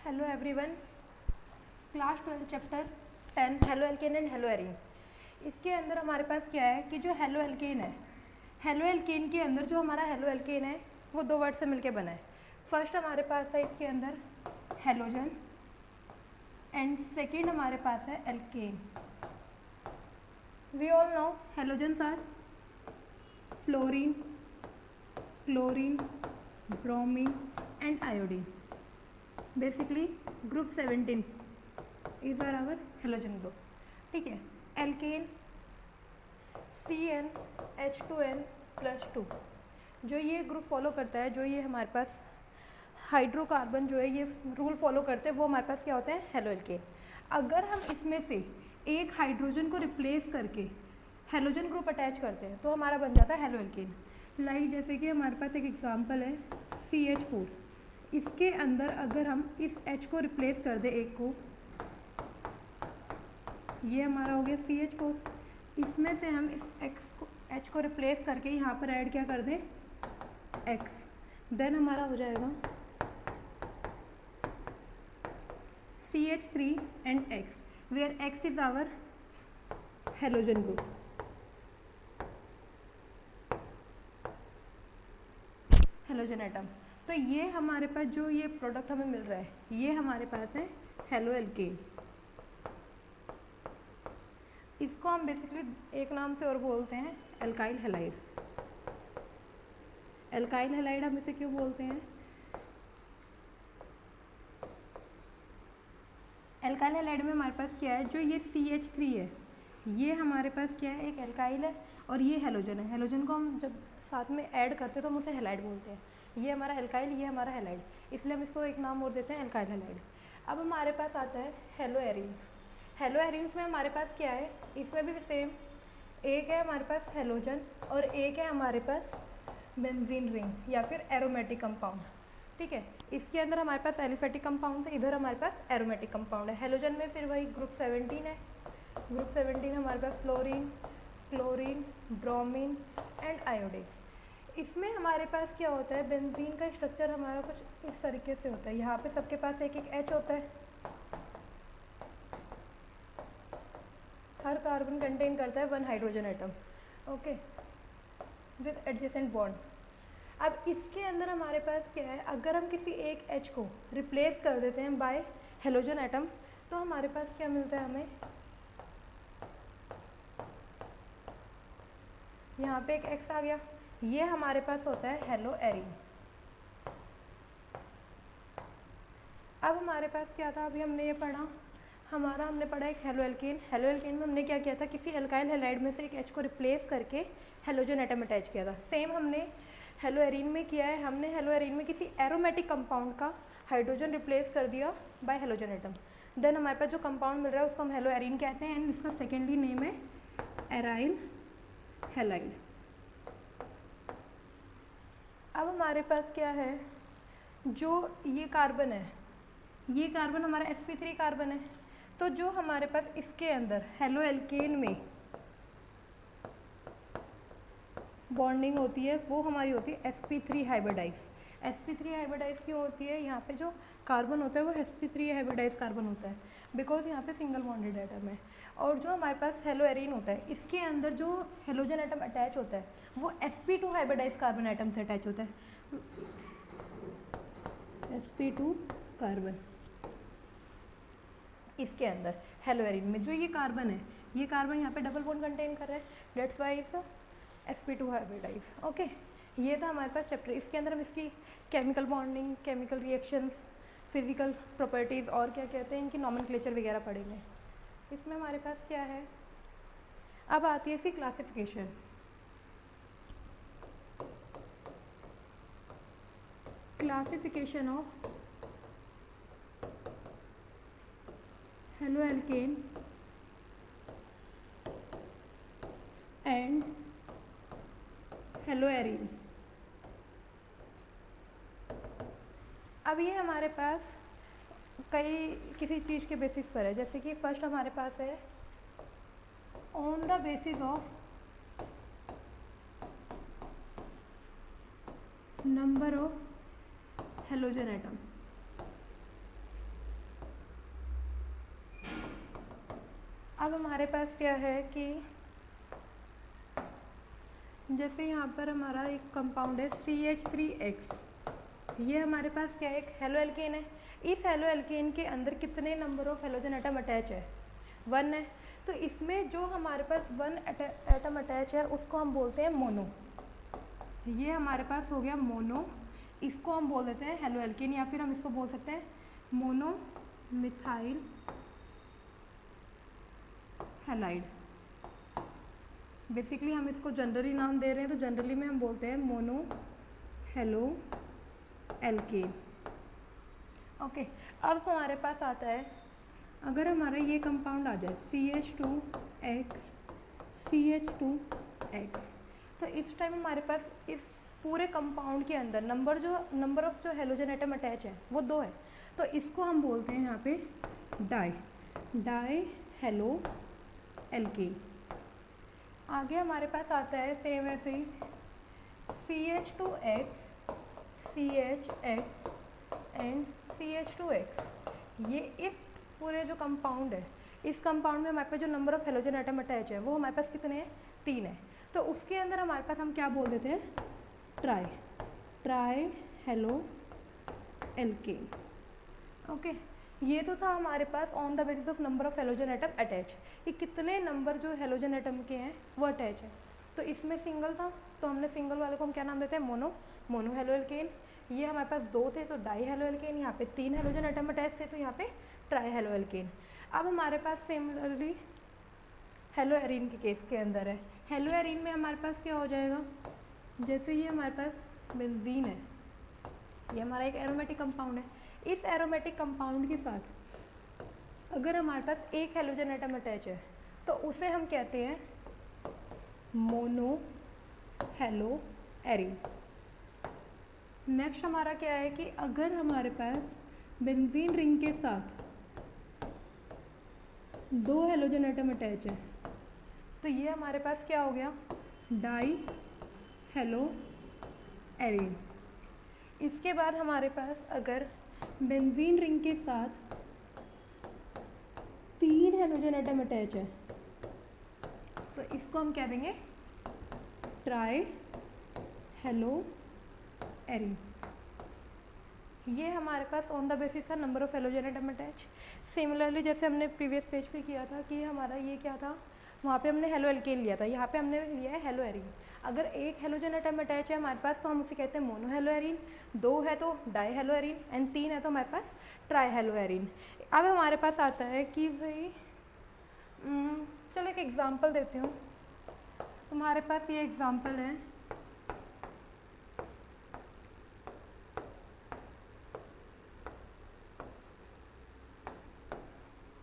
Hello everyone, class 12 chapter 10 halo alkane and hello arene. इसके अंदर हमारे पास क्या है कि जो हेलो एल्केन है, हेलो एल्केन के अंदर जो हमारा हेलो एल्केन है वो दो वर्ड से मिलके बना है। फर्स्ट हमारे पास है इसके अंदर हेलोजन एंड सेकेंड हमारे पास है alkane. We all know halogens are fluorine, chlorine, bromine and iodine. Basically group 17 is are our halogen group. ठीक है, एल्केन CnH2n+2 जो ये ग्रुप फॉलो करता है, जो ये हमारे पास हाइड्रोकार्बन जो है ये रूल फॉलो करते हैं, वो हमारे पास क्या होते हैं, हेलो एल्केन। अगर हम इसमें से एक हाइड्रोजन को रिप्लेस करके हेलोजन ग्रुप अटैच करते हैं तो हमारा बन जाता है हेलो एल्केन। लाइक जैसे कि हमारे पास एक एग्जांपल है CH4। इसके अंदर अगर हम इस H को रिप्लेस कर दें एक को, ये हमारा हो गया CH4। इसमें से हम इस H को रिप्लेस करके यहाँ पर ऐड क्या कर दें, X, देन हमारा हो जाएगा CH3 and X, where X is our halogen group. Halogen atom. तो ये हमारे पास जो ये प्रोडक्ट हमें मिल रहा है, ये हमारे पास है हेलो एल्केन। इसको हम बेसिकली एक नाम से और बोलते हैं एल्काइल हैलाइड। एल्काइल हैलाइड हम इसे क्यों बोलते हैं, एल्काइल हैलाइड में हमारे पास क्या है, जो ये CH3 है ये हमारे पास क्या है, एक एल्काइल है और ये हेलोजन है। हेलोजन को हम जब साथ में ऐड करते हैं तो हम उसे हैलाइड बोलते हैं। ये हमारा एल्काइल, ये हमारा हैलाइड, इसलिए हम इसको एक नाम और देते हैं एल्काइल हैलाइड। अब हमारे पास आता है हेलो एरीन्स। हेलो एरीन्स में हमारे पास क्या है, इसमें भी सेम, एक है हमारे पास हेलोजन और एक है हमारे पास बेंजीन रिंग या फिर एरोमेटिक कंपाउंड। ठीक है, इसके अंदर हमारे पास एलिफेटिक कंपाउंड है, इधर हमारे पास एरोमेटिक कंपाउंड है। हेलोजन में फिर वही ग्रुप 17 है। ग्रुप 17 हमारे पास fluorine, chlorine, bromine and iodine. इसमें हमारे पास क्या होता है, बेंजीन का स्ट्रक्चर हमारा कुछ इस तरीके से होता है। यहाँ पे सबके पास एक एक H होता है, हर कार्बन कंटेन करता है 1 hydrogen atom, okay, with adjacent bond. अब इसके अंदर हमारे पास क्या है, अगर हम किसी एक H को रिप्लेस कर देते हैं बाय हेलोजन एटम तो हमारे पास क्या मिलता है, हमें यहाँ पे एक X आ गया, ये हमारे पास होता है हेलो एरीन। अब हमारे पास क्या था, अभी हमने ये पढ़ा, हमने पढ़ा एक हेलो एल्केन। हेलो एल्केन में हमने क्या किया था, किसी एल्काइल हैलाइड में से एक H को रिप्लेस करके हेलोजन एटम अटैच किया था। सेम हमने हेलो एरीन में किया है, हमने हेलो एरीन में किसी एरोमेटिक कंपाउंड का हाइड्रोजन रिप्लेस कर दिया बाय हेलोजन एटम। देन हमारे पास जो कंपाउंड मिल रहा है उसको हम हेलो एरीन कहते हैं एंड इसका सेकेंडली नेम है एराइल हैलाइड। अब हमारे पास क्या है, जो ये कार्बन है, ये कार्बन हमारा sp3 कार्बन है। तो जो हमारे पास इसके अंदर हेलो एल्केन में बॉन्डिंग होती है वो हमारी होती है sp3 हाइब्रिडाइज। sp3 हाइब्रिडाइज की होती है, यहाँ पे जो कार्बन होता है वो sp3 हाइब्रिडाइज कार्बन होता है, बिकॉज यहाँ पे सिंगल बॉन्डेड एटम है। और जो हमारे पास हेलो एरीन होता है, इसके अंदर जो हेलोजन एटम अटैच होता है वो sp2 हाइब्रिडाइज कार्बन एटम से अटैच होता है, sp2 कार्बन। इसके अंदर हेलो एरीन में जो ये कार्बन है, ये कार्बन यहाँ पे डबल बॉन्ड कंटेन कर रहा है, that's why is sp2 hybridize. Okay, ये था हमारे पास चैप्टर। इसके अंदर हम इसकी chemical bonding, chemical reactions, physical properties और क्या कहते हैं इनकी नॉमेनक्लेचर वगैरह पढ़ेंगे। इसमें हमारे पास क्या है, अब आती है इसकी classification. Classification of halo alkane and hello arene. अब ये हमारे पास कई किसी चीज़ के बेसिस पर है, जैसे कि फर्स्ट हमारे पास है on the basis of number of halogen atom. अब हमारे पास क्या है कि जैसे यहाँ पर हमारा एक कंपाउंड है CH3X, ये हमारे पास क्या है, एक हेलो एल्केन है। इस हेलो एल्केन के अंदर कितने number of halogen atom attach है, 1 है। तो इसमें जो हमारे पास 1 एटम अटैच है उसको हम बोलते हैं मोनो। ये हमारे पास हो गया मोनो, इसको हम बोल देते हैं हेलो एल्केन, या फिर हम इसको बोल सकते हैं मोनो मिथाइल हैलाइड। बेसिकली हम इसको जनरली नाम दे रहे हैं, तो जनरली में हम बोलते हैं मोनो हेलो एल्केन। ओके, अब हमारे पास आता है, अगर हमारा ये कंपाउंड आ जाए CH2X CH2X, तो इस टाइम हमारे पास इस पूरे कंपाउंड के अंदर नंबर ऑफ जो हेलोजन एटम अटैच है वो 2 है। तो इसको हम बोलते हैं यहाँ पे डाई हेलो एल्केन। आगे हमारे पास आता है सेम ऐसे ही CH2X CHX एंड CH2X। ये इस पूरे जो कंपाउंड है, इस कंपाउंड में हमारे पास जो number of halogen atom attach है वो हमारे पास कितने हैं, 3 है। तो उसके अंदर हमारे पास हम क्या बोल देते हैं, ट्राई हेलो एल्केन। ओके, ये तो था हमारे pass on the basis of number of halogen atom attach, कि कितने नंबर जो हेलोजन एटम के हैं वो अटैच है। तो इसमें सिंगल था तो हमने सिंगल वाले को हम क्या नाम देते हैं, मोनो हेलो एल्केन। ये हमारे पास 2 थे तो डाई हेलो एल्केन, यहाँ पे 3 हेलोजन एटम अटैच थे तो यहाँ पे ट्राई हेलो एल्केन। अब हमारे पास सिमिलरली हेलो एरीन के केस के अंदर है। हेलो एरीन में हमारे पास क्या हो जाएगा, जैसे ये हमारे पास बेंजीन है, ये हमारा एक एरोमेटिक कंपाउंड है। इस एरोमेटिक कंपाउंड के साथ अगर हमारे पास एक हेलोजन एटम अटैच है तो उसे हम कहते हैं मोनो हेलो एरीन। नेक्स्ट हमारा क्या है कि अगर हमारे पास बेंजीन रिंग के साथ 2 हेलोजन एटम अटैच है तो ये हमारे पास क्या हो गया, डाई हेलो एरीन। इसके बाद हमारे पास अगर बेंजीन रिंग के साथ 3 हेलोजन एटम अटैच है तो इसको हम कह देंगे ट्राई हेलो एरीन। ये हमारे पास ऑन द बेसिस है number of halogen atom attach. Similarly जैसे हमने प्रीवियस पेज पे किया था कि हमारा ये क्या था, वहाँ पे हमने हेलो एल्केन लिया था, यहाँ पे हमने लिया है हेलो एरीन। अगर एक हेलोजन एटम अटैच है हमारे पास तो हम उसे कहते हैं मोनो हेलो एरीन, 2 है तो डाई हेलो एरीन एंड 3 है तो हमारे पास ट्राई हेलो एरीन। अब हमारे पास आता है कि भाई चलो एक एग्जांपल देती हूँ। तुम्हारे पास ये एग्जांपल है,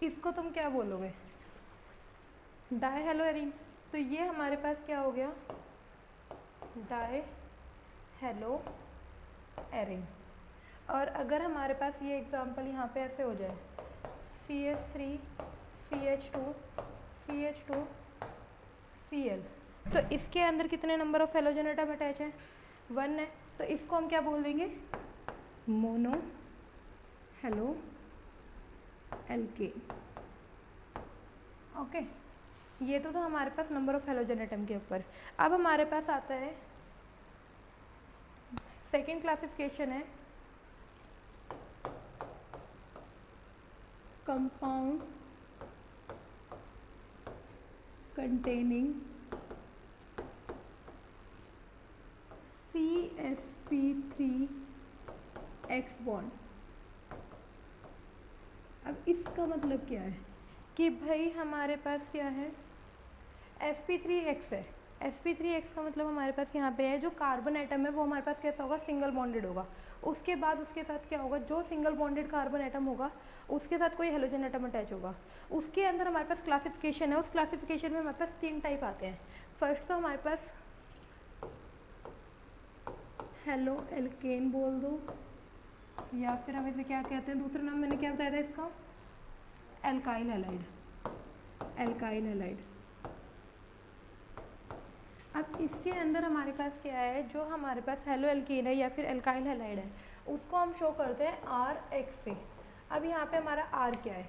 इसको तुम क्या बोलोगे, डाई हेलो एरीन। तो ये हमारे पास क्या हो गया, डाई हेलो एरीन। और अगर हमारे पास ये एग्जांपल यहाँ पे ऐसे हो जाए CH3 CH2 CH2 Cl, तो इसके अंदर कितने number of halogen atom attach है, 1 है। तो इसको हम क्या बोल देंगे, मोनो हेलो एल्केन। ओके, ये तो था हमारे पास नंबर ऑफ हेलोजन एटम के ऊपर। अब हमारे पास आता है सेकेंड क्लासिफिकेशन है कंपाउंड कंटेनिंग CsP3X बॉन्ड। अब इसका मतलब क्या है कि भाई हमारे पास क्या है, sp3x है। sp3x का मतलब हमारे पास यहाँ पे है जो कार्बन एटम है वो हमारे पास कैसा होगा, सिंगल बॉन्डेड होगा। उसके बाद उसके साथ क्या होगा, जो सिंगल बॉन्डेड कार्बन एटम होगा उसके साथ कोई हेलोजन एटम अटैच होगा। उसके अंदर हमारे पास क्लासिफिकेशन है, उस क्लासिफिकेशन में हमारे पास 3 टाइप आते हैं। फर्स्ट तो हमारे पास हेलो एल्केन बोल दो, या फिर हम इसे क्या कहते हैं, दूसरा नाम मैंने क्या बताया था इसका, एल्काइल हैलाइड। Alkyl halide. अब इसके अंदर हमारे पास क्या है, जो हमारे पास हेलो एल्केन है या फिर एल्काइल हैलाइड है उसको हम शो करते हैं RX से। अब यहाँ पे हमारा R क्या है,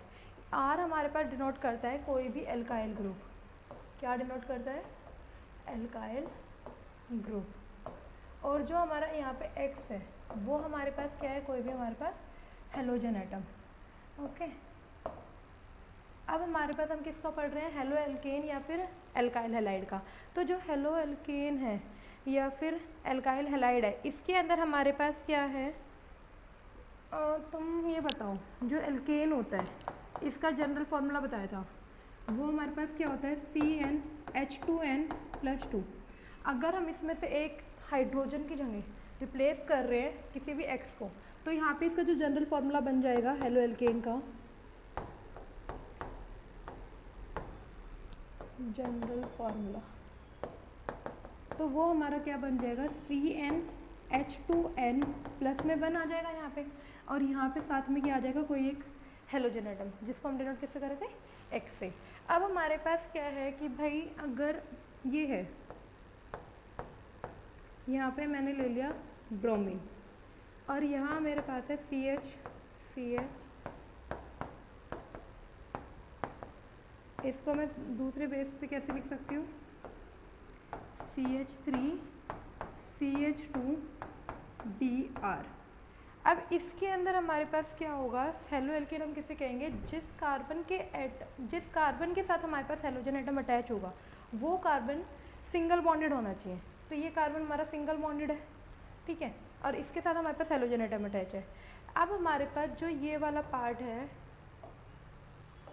आर हमारे पास डिनोट करता है कोई भी एल्काइल ग्रुप। क्या डिनोट करता है? Alkyl group. और जो हमारा यहाँ पे एक्स है वो हमारे पास क्या है? कोई भी हमारे पास हेलोजन एटम। ओके, अब हमारे पास हम किसका पढ़ रहे हैं? हेलो एल्केन या फिर एल्काइल हैलाइड का। तो जो हेलो एल्केन है या फिर एल्काइल हैलाइड है, इसके अंदर हमारे पास क्या है? तुम ये बताओ, जो एल्केन होता है इसका जनरल फॉर्मूला बताया था, वो हमारे पास क्या होता है? CnH2n+2। अगर हम इसमें से एक हाइड्रोजन की जगह रिप्लेस कर रहे हैं किसी भी एक्स को, तो यहाँ पे इसका जो जनरल फॉर्मूला बन जाएगा हेलो एल्केन का, जनरल फार्मूला, तो वो हमारा क्या बन जाएगा? CnH2n प्लस में 1 आ जाएगा यहाँ पे, और यहाँ पे साथ में क्या आ जाएगा? कोई एक हेलोजन एटम, जिसको हम डिनोट किससे करे थे? एक्स से। अब हमारे पास क्या है कि भाई अगर ये है, यहाँ पे मैंने ले लिया ब्रोमीन, और यहाँ मेरे पास है CH, इसको मैं दूसरे बेस पे कैसे लिख सकती हूँ? CH3CH2Br। अब इसके अंदर हमारे पास क्या होगा? हेलो एल्केन हम किसे कहेंगे? जिस कार्बन के साथ हमारे पास हेलोजन एटम अटैच होगा वो कार्बन सिंगल बॉन्डेड होना चाहिए। तो ये कार्बन हमारा सिंगल बॉन्डेड है, ठीक है, और इसके साथ हमारे पास हेलोजन एटम अटैच है। अब हमारे पास जो ये वाला पार्ट है,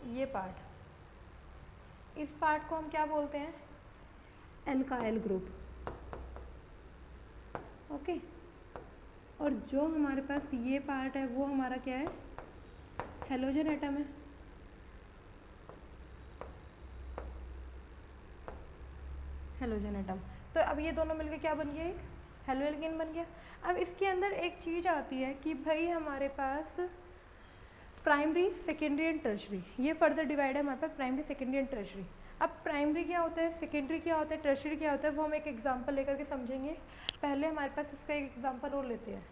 ये पार्ट, इस पार्ट को हम क्या बोलते हैं? Alkyl group. ओके, और जो हमारे पास ये पार्ट है वो हमारा क्या है? हेलोजन एटम है। Halogen atom. तो अब ये दोनों मिलके क्या बन गया? एक हेलो एल्केन बन गया। अब इसके अंदर एक चीज़ आती है कि भाई हमारे पास प्राइमरी, सेकेंडरी एंड टर्शरी, ये फर्दर डिवाइड है हमारे पास प्राइमरी, सेकेंडरी एंड टर्शरी। अब प्राइमरी क्या होता है, सेकेंडरी क्या होता है, टर्शरी क्या होता है, वो हम एक एग्जांपल लेकर के समझेंगे। पहले हमारे पास इसका एक एग्जांपल और लेते हैं।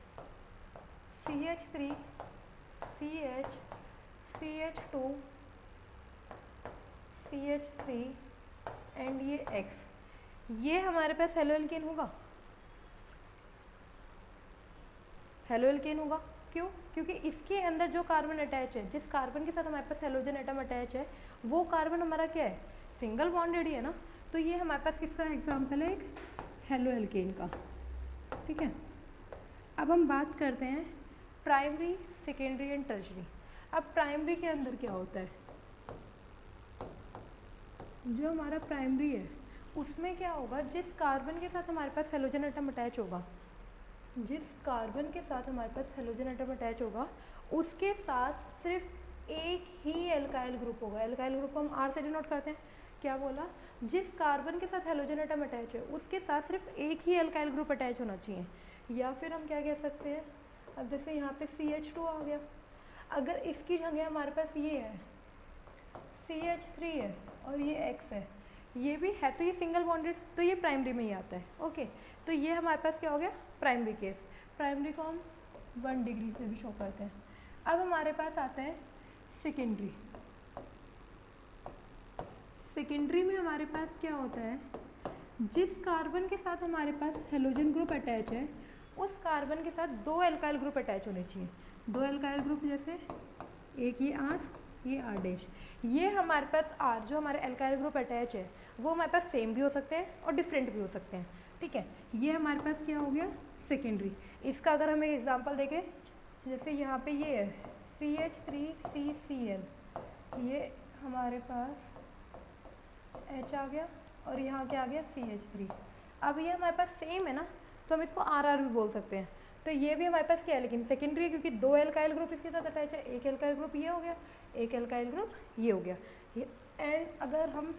CH3 CH CH2 CH3 and ये X, ये हमारे पास हेलो एल्केन होगा। हेलो एल्केन होगा, क्यों? क्योंकि इसके अंदर जो कार्बन अटैच है, जिस कार्बन के साथ हमारे पास हेलोजन एटम अटैच है, वो कार्बन हमारा क्या है? सिंगल बॉन्डेड ही है ना। तो ये हमारे पास किसका एग्जांपल है? एक हेलो एल्केन का, ठीक है। अब हम बात करते हैं प्राइमरी, सेकेंडरी एंड टर्शरी। अब प्राइमरी के अंदर क्या होता है? जो हमारा प्राइमरी है उसमें क्या होगा? जिस कार्बन के साथ हमारे पास हेलोजन एटम अटैच होगा, जिस कार्बन के साथ हमारे पास हेलोजन एटम अटैच होगा, उसके साथ सिर्फ एक ही एल्काइल ग्रुप होगा। एल्काइल ग्रुप को हम आर से डिनोट करते हैं। क्या बोला? जिस कार्बन के साथ हेलोजन एटम अटैच है उसके साथ सिर्फ एक ही एल्काइल ग्रुप अटैच होना चाहिए। या फिर हम क्या कह सकते हैं? अब जैसे यहाँ पे CH2 आ गया, अगर इसकी जगह हमारे पास ये है CH3 है और ये X है, ये भी है, तो ये सिंगल बॉन्डेड, तो ये प्राइमरी में ही आता है। ओके, तो ये हमारे पास क्या हो गया? Primary case. प्राइमरी को हम 1 डिग्री से भी शो करते हैं। अब हमारे पास आता है सेकेंडरी। सेकेंडरी में हमारे पास क्या होता है? जिस कार्बन के साथ हमारे पास हेलोजन ग्रुप अटैच है, उस कार्बन के साथ 2 एल्काइल ग्रुप अटैच होने चाहिए। 2 एल्काइल ग्रुप, जैसे एक ये R, ये R डैश। ये हमारे पास R जो हमारे एल्काइल ग्रुप अटैच है वो हमारे पास सेम भी हो सकते हैं और डिफरेंट भी हो सकते हैं, ठीक है। ये हमारे पास क्या हो गया? सेकेंडरी। इसका अगर हम एक एग्जांपल देखें, जैसे यहाँ पे ये है CH3CCl, ये हमारे पास H आ गया और यहाँ क्या आ गया? CH3। अब ये हमारे पास सेम है ना, तो हम इसको RR भी बोल सकते हैं। तो ये भी हमारे पास क्या है, लेकिन सेकेंडरी है, क्योंकि 2 एल्काइल ग्रुप इसके साथ अटैच है। एक एल्काइल ग्रुप ये हो गया, एक एल्काइल ग्रुप ये हो गया। एंड अगर हम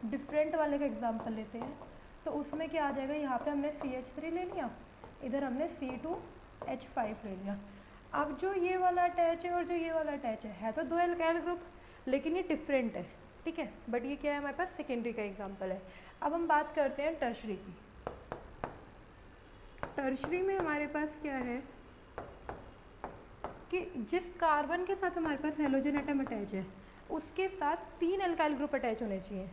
डिफरेंट वाले का एग्जांपल लेते हैं तो उसमें क्या आ जाएगा? यहाँ पे हमने CH3 ले लिया, इधर हमने C2H5 ले लिया। अब जो ये वाला अटैच है और जो ये वाला अटैच है तो 2 एल्काइल ग्रुप, लेकिन ये डिफरेंट है, ठीक है। बट ये क्या है? हमारे पास सेकेंडरी का एग्जाम्पल है। अब हम बात करते हैं टर्शरी की। टर्शरी में हमारे पास क्या है? कि जिस कार्बन के साथ हमारे पास हेलोजन एटम अटैच है उसके साथ 3 अल्काइल ग्रुप अटैच होने चाहिए।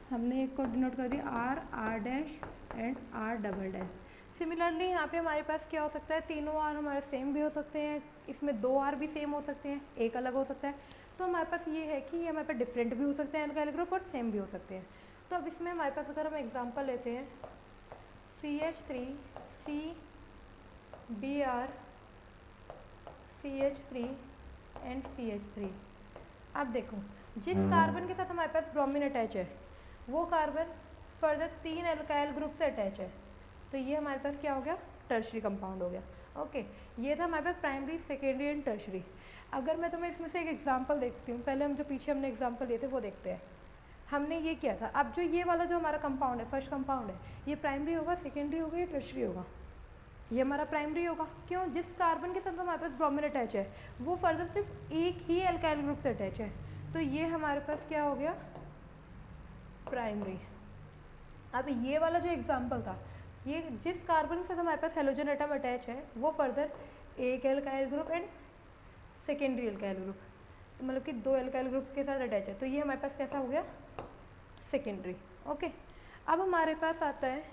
हमने एक को डिनोट कर दिया R, R dash and R double dash. Similarly यहाँ पे हमारे पास क्या हो सकता है, तीनों आर हमारे सेम भी हो सकते हैं, इसमें 2 आर भी सेम हो सकते हैं, एक अलग हो सकता है। तो हमारे पास ये है कि ये हमारे पास डिफरेंट भी हो सकते हैं अल्काइल ग्रुप और सेम भी हो सकते हैं। तो अब इसमें हमारे पास अगर हम एग्जांपल लेते हैं CH3 CBr CH3 and CH3। अब देखो जिस कार्बन के साथ हमारे पास ब्रोमीन अटैच है वो कार्बन फर्दर 3 अल्काइल ग्रुप से अटैच है, तो ये हमारे पास क्या हो गया, टर्शरी कंपाउंड हो गया। ओके, ये था हमारे पास प्राइमरी, सेकेंडरी एंड टर्शरी। अगर मैं तुम्हें इसमें से एक एग्जांपल देखती हूँ, पहले हम जो पीछे हमने एग्जांपल लिए थे वो देखते हैं। हमने ये किया था, अब जो ये वाला जो हमारा कंपाउंड है, फर्स्ट कंपाउंड है, ये प्राइमरी होगा, सेकेंडरी होगा या टर्शरी होगा? ये हमारा प्राइमरी होगा। क्यों? जिस कार्बन के साथ हमारे पास ब्रोमीन अटैच है वो फर्दर सिर्फ एक ही अल्काइल ग्रुप से अटैच है, तो ये हमारे पास क्या हो गया, प्राइमरी। अब ये वाला जो एग्जांपल था, ये जिस कार्बन के साथ हमारे पास हेलोजन एटम अटैच है वो फर्दर एक alkyl group and secondary alkyl group, तो मतलब कि 2 अल्काइल ग्रुप्स के साथ अटैच है, तो ये हमारे पास कैसा हो गया, सेकेंडरी। ओके, अब हमारे पास आता है,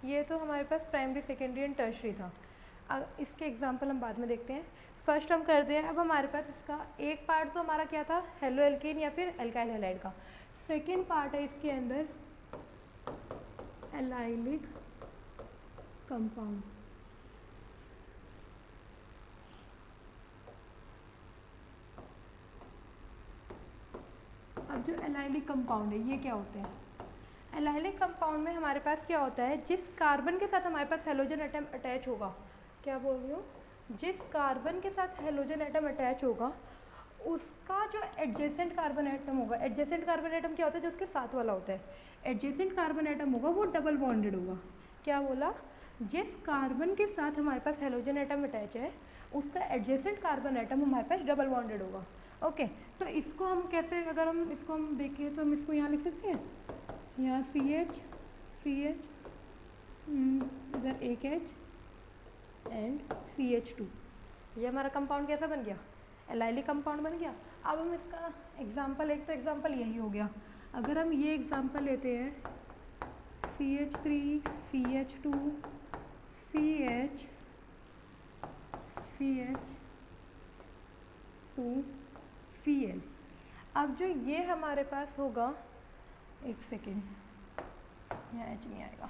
ये तो हमारे पास प्राइमरी, सेकेंडरी एंड टर्शरी था। इसके एग्जांपल हम बाद में देखते हैं, फर्स्ट हम करते हैं। अब हमारे पास इसका एक पार्ट तो हमारा क्या था, हेलो एल्केन या फिर एल्काइल हैलाइड का। सेकेंड पार्ट है इसके अंदर एलाइलिक कंपाउंड। अब जो एलाइलिक कंपाउंड है ये क्या होते हैं, एलाइलिक कंपाउंड में हमारे पास क्या होता है, जिस कार्बन के साथ हमारे पास हेलोजन एटम अटैच होगा, क्या बोल रही हूँ, जिस कार्बन के साथ हेलोजन एटम अटैच होगा उसका जो एडजेसेंट कार्बन एटम होगा, एडजेसेंट कार्बन एटम क्या होता है, जो उसके साथ वाला होता है, एडजेसेंट कार्बन एटम होगा वो डबल बॉन्डेड होगा। क्या बोला, जिस कार्बन के साथ हमारे पास हेलोजन एटम अटैच है उसका एडजेसेंट कार्बन एटम हमारे पास डबल बॉन्डेड होगा। ओके, तो इसको हम कैसे, अगर हम इसको हम देखें तो हम इसको यहाँ लिख सकते हैं, यहाँ CH इधर एक H एंड CH2, ये हमारा कंपाउंड कैसा बन गया, एलाइलिक कंपाउंड बन गया। अब हम इसका एग्जांपल, एक तो एग्जांपल यही हो गया। अगर हम ये एग्जांपल लेते हैं CH3 CH2 CH CH2 Cl, अब जो ये हमारे पास होगा, एक सेकेंड यहाँ H नहीं आएगा।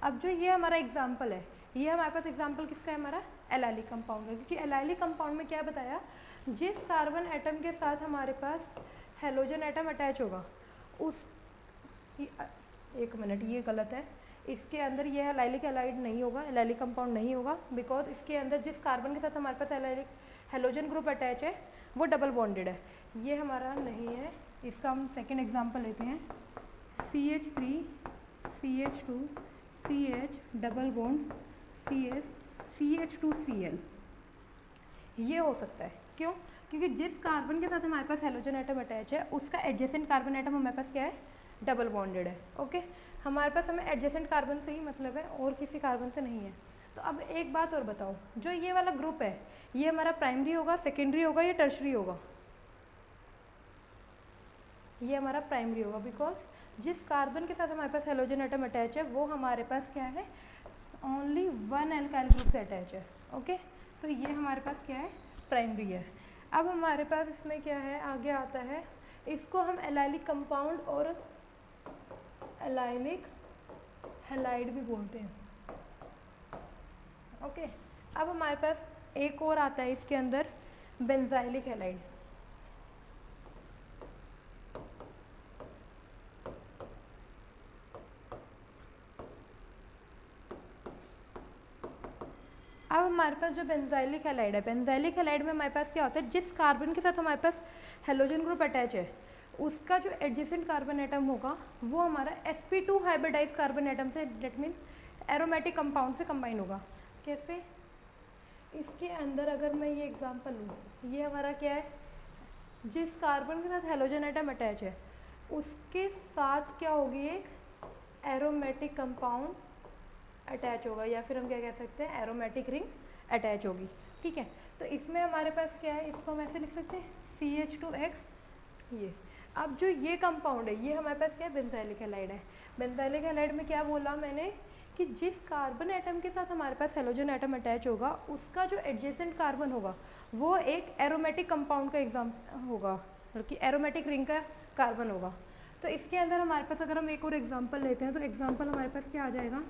अब जो ये हमारा एग्जाम्पल है, ये हमारे पास एग्जाम्पल किसका है, हमारा एलाइलिक कंपाउंड का, क्योंकि एलाइलिक कंपाउंड में क्या बताया, जिस कार्बन एटम के साथ हमारे पास हेलोजन एटम अटैच होगा उस, एक मिनट ये गलत है, इसके अंदर ये एलाइलिक एलाइड नहीं होगा, एलाइलिक कंपाउंड नहीं होगा, बिकॉज इसके अंदर जिस कार्बन के साथ हमारे पास एलाइलिक हेलोजन ग्रुप अटैच है वो डबल बॉन्डेड है, ये हमारा नहीं है। इसका हम सेकेंड एग्जाम्पल लेते हैं, CH3 CH2 CH double bond CH2Cl, ये हो सकता है। क्यों? क्योंकि जिस कार्बन के साथ हमारे पास हेलोजन एटम अटैच है उसका एडजेसेंट कार्बन एटम हमारे पास क्या है, डबल बॉन्डेड है। ओके, हमारे पास हमें एडजेसेंट कार्बन से ही मतलब है और किसी कार्बन से नहीं है। तो अब एक बात और बताओ, जो ये वाला ग्रुप है ये हमारा प्राइमरी होगा, सेकेंडरी होगा या टर्शरी होगा? ये हमारा प्राइमरी होगा, बिकॉज जिस कार्बन के साथ हमारे पास हेलोजन एटम अटैच है वो हमारे पास क्या है, ओनली 1 अल्काइल ग्रुप से अटैच है। ओके, तो ये हमारे पास क्या है, प्राइमरी है। अब हमारे पास इसमें क्या है, आगे आता है, इसको हम एलाइलिक कंपाउंड और एलाइलिक हैलाइड भी बोलते हैं। ओके, अब हमारे पास एक और आता है इसके अंदर, बेंजाइलिक हैलाइड। अब हमारे पास जो बेंजाइलिक हैलाइड है, बेंजाइलिक हैलाइड में हमारे पास क्या होता है, जिस कार्बन के साथ हमारे पास हेलोजन ग्रुप अटैच है उसका जो एडजेसेंट कार्बन एटम होगा वो हमारा sp2 हाइब्रिडाइज कार्बन एटम से, डेट मीन्स एरोमेटिक कंपाउंड से कंबाइन होगा। कैसे? इसके अंदर अगर मैं ये एग्जांपल लूँ, ये हमारा क्या है, जिस कार्बन के साथ हेलोजन एटम अटैच है उसके साथ क्या होगी, एक एरोमेटिक कंपाउंड अटैच होगा, या फिर हम क्या कह सकते हैं, एरोमेटिक रिंग अटैच होगी। ठीक है, तो इसमें हमारे पास क्या है, इसको हम ऐसे लिख सकते हैं CH2X ये। अब जो ये कंपाउंड है ये हमारे पास क्या है, बेंजाइलिक हैलाइड है। बेंजाइलिक हैलाइड में क्या बोला मैंने कि जिस कार्बन एटम के साथ हमारे पास हेलोजन एटम अटैच होगा उसका जो एडजेसेंट कार्बन होगा वो एक एरोमेटिक कंपाउंड का एग्जाम होगा, मतलब कि एरोमेटिक रिंग का कार्बन होगा। तो इसके अंदर हमारे पास अगर हम एक और एग्जांपल लेते हैं तो एग्जांपल हमारे पास क्या आ जाएगा,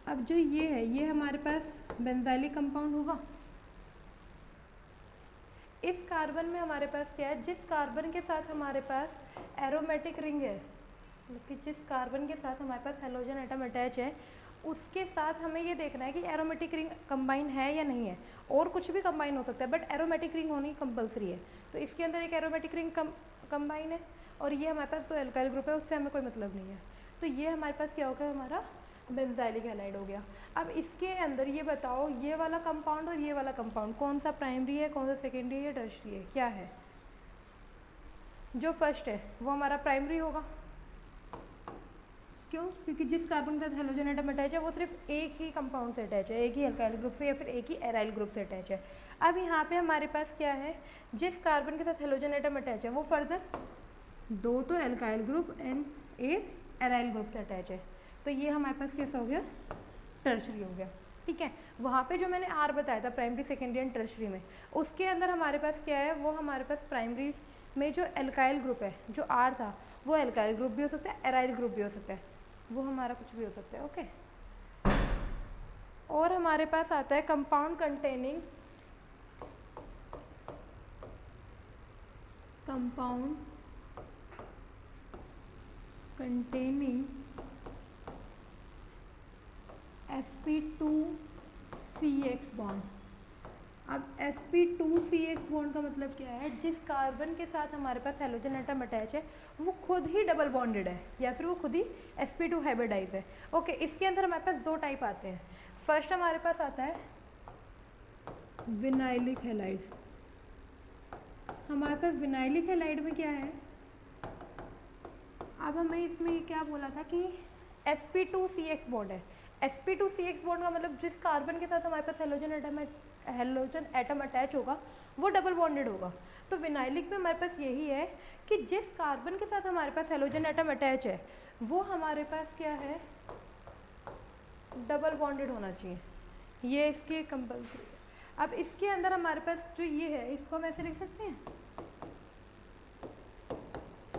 अब जो ये है ये हमारे पास बेंजाइलिक कंपाउंड होगा। इस कार्बन में हमारे पास क्या है, जिस कार्बन के साथ हमारे पास एरोमेटिक रिंग है, मतलब कि जिस कार्बन के साथ हमारे पास हेलोजन एटम अटैच है उसके साथ हमें ये देखना है कि एरोमेटिक रिंग कंबाइन है या नहीं है। और कुछ भी कंबाइन हो सकता है बट एरोमेटिक रिंग होनी कंपलसरी है। तो इसके अंदर एक एरोमेटिक रिंग कंबाइन है और ये हमारे पास जो एल्काइल ग्रुप है उससे हमें कोई मतलब नहीं है। तो ये हमारे पास क्या होगा, हमारा बेंजाइलिक हैलाइड हो गया। अब इसके अंदर ये बताओ ये वाला कंपाउंड और ये वाला कंपाउंड कौन सा प्राइमरी है, कौन सा सेकेंडरी है, टर्शियरी है, क्या है? जो फर्स्ट है वो हमारा प्राइमरी होगा। क्यों? क्योंकि जिस कार्बन के साथ हेलोजन एटम अटैच है वो सिर्फ एक ही कंपाउंड से अटैच है, एक ही एल्काइल ग्रुप से या फिर एक ही एराइल ग्रुप से अटैच है। अब यहाँ पे हमारे पास क्या है, जिस कार्बन के साथ हेलोजन एटम अटैच है वो फर्दर 2 तो एल्काइल ग्रुप एंड एक एराइल ग्रुप से अटैच है। तो ये हमारे पास कैसा हो गया, टर्शरी हो गया। ठीक है, वहाँ पे जो मैंने आर बताया था प्राइमरी सेकेंडरी एंड टर्शरी में, उसके अंदर हमारे पास क्या है, वो हमारे पास प्राइमरी में जो एल्काइल ग्रुप है जो आर था वो एल्काइल ग्रुप भी हो सकता है, एराइल ग्रुप भी हो सकता है, वो हमारा कुछ भी हो सकता है। ओके, और हमारे पास आता है कंपाउंड कंटेनिंग sp2CX बॉन्ड। अब sp2CX बॉन्ड का मतलब क्या है, जिस कार्बन के साथ हमारे पास हेलोजन एटम अटैच है वो खुद ही डबल बॉन्डेड है या फिर वो खुद ही sp2 हाइब्रिडाइज है। ओके, इसके अंदर हमारे पास 2 टाइप आते हैं। फर्स्ट हमारे पास आता है विनाइलिक हैलाइड। हमारे पास विनाइलिक हैलाइड में क्या है, अब हमें इसमें क्या बोला था कि sp2CX बॉन्ड है। sp2CX बॉन्ड का मतलब जिस कार्बन के साथ हमारे पास हेलोजन एटम अटैच होगा वो डबल बॉन्डेड होगा। तो विनाइलिक में हमारे पास यही है कि जिस कार्बन के साथ हमारे पास हेलोजन एटम अटैच है वो हमारे पास क्या है, डबल बॉन्डेड होना चाहिए, ये इसके कंपल्सरी। अब इसके अंदर हमारे पास जो ये है इसको हम ऐसे लिख सकते हैं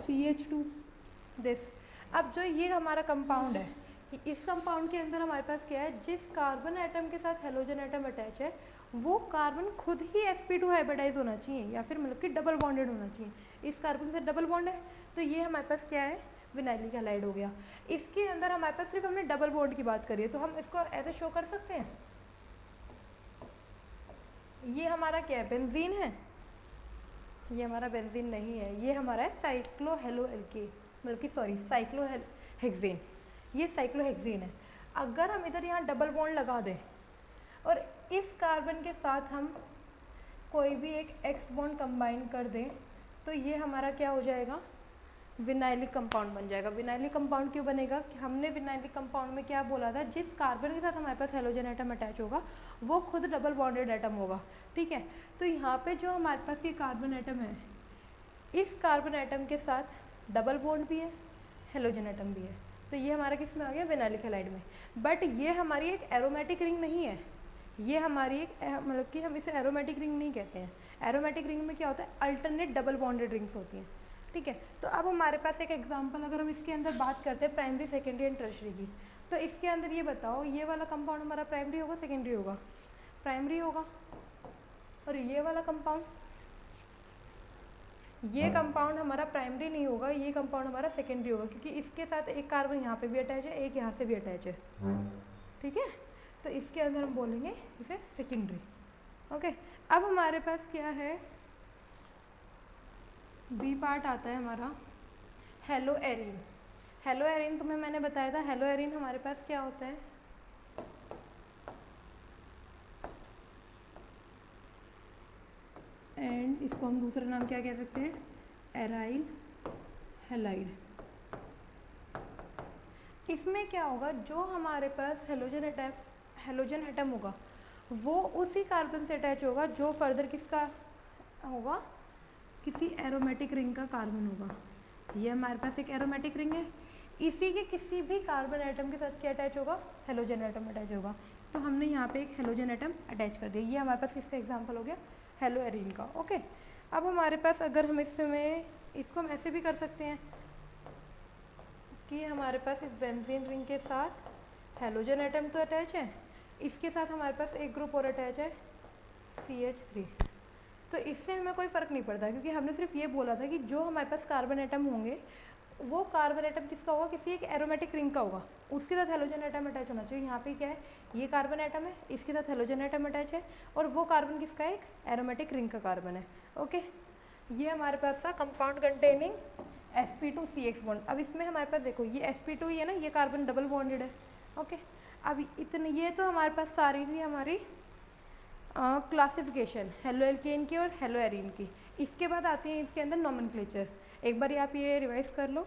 CH2 दिस। अब जो ये हमारा कंपाउंड है, इस कंपाउंड के अंदर हमारे पास क्या है, जिस कार्बन एटम के साथ हेलोजन एटम अटैच है वो कार्बन खुद ही sp2 हाइब्रिडाइज होना चाहिए या फिर मतलब कि डबल बॉन्डेड होना चाहिए। इस कार्बन से डबल बॉन्ड है तो ये हमारे पास क्या है, विनाइलिक हैलाइड हो गया। इसके अंदर हमारे पास सिर्फ हमने डबल बॉन्ड की बात करी है तो हम इसको ऐसे शो कर सकते हैं, ये हमारा क्या है, बेंजीन है। ये हमारा बेंजीन नहीं है, ये हमारा है साइक्लोहेलोएल्केन, मतलब कि सॉरी साइक्लोहेक्सेन, ये साइक्लोहेक्सेन है। अगर हम इधर यहाँ डबल बॉन्ड लगा दें और इस कार्बन के साथ हम कोई भी एक एक्स बॉन्ड कंबाइन कर दें तो ये हमारा क्या हो जाएगा, विनाइलिक कंपाउंड बन जाएगा। विनाइलिक कंपाउंड क्यों बनेगा, कि हमने विनाइलिक कंपाउंड में क्या बोला था, जिस कार्बन के साथ हमारे पास हेलोजन एटम अटैच होगा वो खुद डबल बॉन्डेड एटम होगा। ठीक है, तो यहाँ पे जो हमारे पास ये कार्बन एटम है इस कार्बन एटम के साथ डबल बॉन्ड भी है, हेलोजन एटम भी है, तो ये हमारा किस में आ गया, विनाइलिक हैलाइड में। बट ये हमारी एक एरोमेटिक रिंग नहीं है, ये हमारी एक मतलब कि हम इसे एरोमेटिक रिंग नहीं कहते हैं। एरोमेटिक रिंग में क्या होता है, अल्टरनेट डबल बॉन्डेड रिंग्स होती हैं। ठीक है, तो अब हमारे पास एक एग्जांपल अगर हम इसके अंदर बात करते हैं प्राइमरी सेकेंडरी एंड टर्शरी की, तो इसके अंदर ये बताओ ये वाला कंपाउंड हमारा प्राइमरी होगा सेकेंडरी होगा, प्राइमरी होगा। और ये वाला कंपाउंड, ये कंपाउंड हमारा प्राइमरी नहीं होगा, ये कंपाउंड हमारा सेकेंडरी होगा क्योंकि इसके साथ एक कार्बन यहाँ पे भी अटैच है, एक यहाँ से भी अटैच है। ठीक है, तो इसके अंदर हम बोलेंगे इसे सेकेंडरी। ओके, अब हमारे पास क्या है, बी पार्ट आता है हमारा हेलो एरिन। हेलो एरिन तुम्हें मैंने बताया था, हेलो एरिन हमारे पास क्या होता है, एंड इसको हम दूसरा नाम क्या कह सकते हैं, एराइल हैलाइड। इसमें क्या होगा, जो हमारे पास हेलोजन एटम होगा वो उसी कार्बन से अटैच होगा जो फर्दर किसका होगा, किसी एरोमेटिक रिंग का कार्बन होगा। ये हमारे पास एक एरोमेटिक रिंग है, इसी के किसी भी कार्बन एटम के साथ क्या अटैच होगा, हेलोजन एटम अटैच होगा। तो हमने यहाँ पे एक हेलोजन एटम अटैच कर दिया। ये हमारे पास किसका एग्जांपल हो गया, हेलो एरीन का। ओके, अब हमारे पास अगर हम इसमें इसको हम ऐसे भी कर सकते हैं कि हमारे पास इस बेंजीन रिंग के साथ हेलोजन एटम तो अटैच है, इसके साथ हमारे पास एक ग्रुप और अटैच है CH3। तो इससे हमें कोई फ़र्क नहीं पड़ता, क्योंकि हमने सिर्फ ये बोला था कि जो हमारे पास कार्बन एटम होंगे वो कार्बन एटम किसका होगा, किसी एक एरोमेटिक रिंग का होगा, उसके साथ हेलोजन एटम अटैच होना चाहिए। यहाँ पे क्या है, ये कार्बन एटम है, इसके साथ हेलोजन एटम अटैच है, और वो कार्बन किसका है, एक एरोमेटिक रिंग का कार्बन है। ओके, ये हमारे पास था कंपाउंड कंटेनिंग sp2CX बॉन्ड। अब इसमें हमारे पास देखो ये sp2 ही है ना, ये कार्बन डबल बॉन्डेड है। ओके, अब इतने ये तो हमारे पास सारी थी हमारी क्लासिफिकेशन हेलो एल्केन की और हेलो एरीन की। इसके बाद आती है इसके अंदर नॉमेनक्लेचर। एक बार आप ये रिवाइज कर लो।